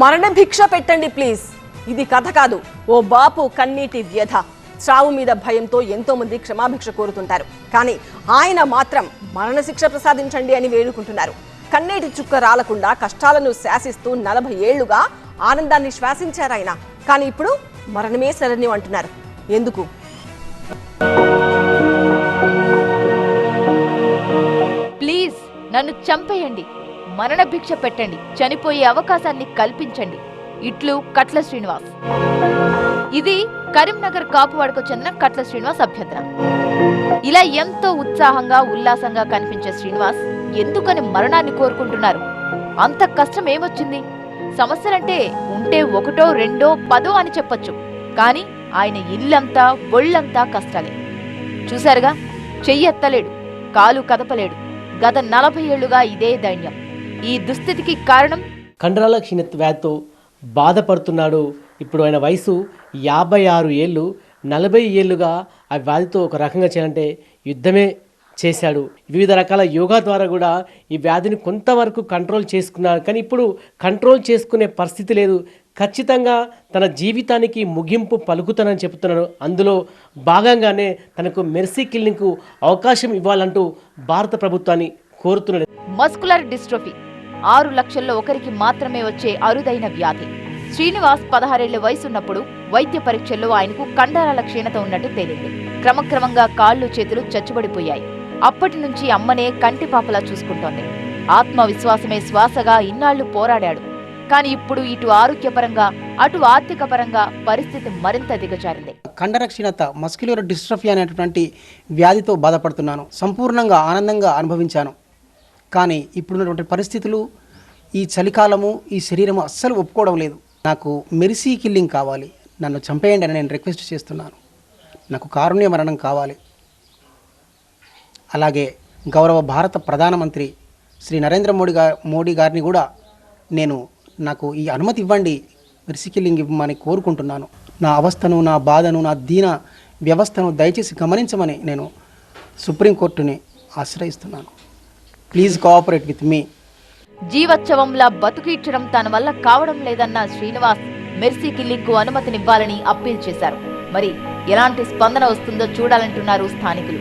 మరణ భిక్ష పెట్టండి ప్లీజ్. ఇది కథ కాదు, ఓ బాపు కన్నీటి వ్యధ. చావు మీద భయంతో ఎంతో మంది క్షమాభిక్ష కోరుతుంటారు, కానీ ఆయన మాత్రం మరణశిక్ష ప్రసాదించండి అని వేడుకుంటున్నారు. కన్నీటి చుక్క రాలకుండా కష్టాలను శాసిస్తూ 40 ఏళ్లుగా ఆనందాన్ని శ్వాసించారాయన. కానీ ఇప్పుడు మరణమే శరణ్యం అంటున్నారు. ఎందుకు? ప్లీజ్ నన్ను చంపేయండి, మరణ భిక్ష పెట్టండి, చనిపోయే అవకాశాన్ని కల్పించండి. ఇట్లు కట్ల శ్రీనివాస్. ఇది కరీంనగర్ కాపువాడకు చెందిన కట్ల శ్రీనివాస్ అభ్యర్థన. ఇలా ఎంతో ఉత్సాహంగా ఉల్లాసంగా కనిపించే శ్రీనివాస్ ఎందుకని మరణాన్ని కోరుకుంటున్నారు? అంత కష్టం ఏమొచ్చింది? సమస్యలంటే ఉంటే 1, 2, 10 అని చెప్పొచ్చు, కానీ ఆయన ఇల్లంతా ఒళ్ళంతా కష్టాలే. చూశారుగా, చెయ్యెత్తలేడు, కాలు కదపలేడు. గత 40 ఏళ్లుగా ఇదే దైన్యం. ఈ దుస్థితికి కారణం కండరాల క్షీణత వ్యాధితో బాధపడుతున్నాడు. ఇప్పుడు ఆయన వయసు 56 ఏళ్ళు. 40 ఏళ్ళుగా ఆ వ్యాధితో ఒక రకంగా చేయాలంటే యుద్ధమే చేశాడు. వివిధ రకాల యోగా ద్వారా కూడా ఈ వ్యాధిని కొంతవరకు కంట్రోల్ చేసుకున్నాడు. కానీ ఇప్పుడు కంట్రోల్ చేసుకునే పరిస్థితి లేదు. ఖచ్చితంగా తన జీవితానికి ముగింపు పలుకుతానని చెబుతున్నాడు. అందులో భాగంగానే తనకు మెర్సీ కిల్లింగ్కు అవకాశం ఇవ్వాలంటూ భారత ప్రభుత్వాన్ని కోరుతున్నాడు. మస్కులర్ డిస్ట్రోఫీ 6 లక్షల్లో ఒకరికి మాత్రమే వచ్చే అరుదైన వ్యాధి. శ్రీనివాస్ 16 ఏళ్ల వయసున్నప్పుడు వైద్య పరీక్షల్లో ఆయనకు కండరాల క్షీణత ఉన్నట్టు తేలింది. క్రమక్రమంగా కాళ్ళు చేతులు చచ్చుబడిపోయాయి. అప్పటి నుంచి అమ్మనే కంటిపాపలా చూసుకుంటోంది. ఆత్మవిశ్వాసమే శ్వాసగా ఇన్నాళ్లు పోరాడాడు. కానీ ఇప్పుడు ఇటు ఆరోగ్యపరంగా అటు ఆర్థిక పరంగా పరిస్థితి మరింత దిగజారింది. కండర క్షీణత మస్క్యులర్ డిస్ట్రోఫీ అనేటువంటి వ్యాధితో బాధపడుతున్నాను. సంపూర్ణంగా ఆనందంగా అనుభవించాను. కానీ ఇప్పుడున్నటువంటి పరిస్థితులు, ఈ చలికాలము, ఈ శరీరము అస్సలు ఒప్పుకోవడం లేదు. నాకు మెర్సీ కిల్లింగ్ కావాలి, నన్ను చంపేయండి అని నేను రిక్వెస్ట్ చేస్తున్నాను. నాకు కారుణ్య మరణం కావాలి. అలాగే గౌరవ భారత ప్రధానమంత్రి శ్రీ నరేంద్ర మోడీ గారిని కూడా నాకు ఈ అనుమతి ఇవ్వండి, మెర్సీ కిల్లింగ్ ఇవ్వమని కోరుకుంటున్నాను. నా అవస్థను, నా బాధను, నా దీన వ్యవస్థను దయచేసి గమనించమని నేను సుప్రీంకోర్టుని ఆశ్రయిస్తున్నాను. Please cooperate with me. జీవోత్సవంలా బతుకీడ్చడం తన వల్ల కావడం లేదన్న శ్రీనివాస్ మెర్సీ కిల్లింగ్కు అనుమతినివ్వాలని అప్పీల్ చేశారు. మరి ఎలాంటి స్పందన వస్తుందో చూడాలంటున్నారు స్థానికులు.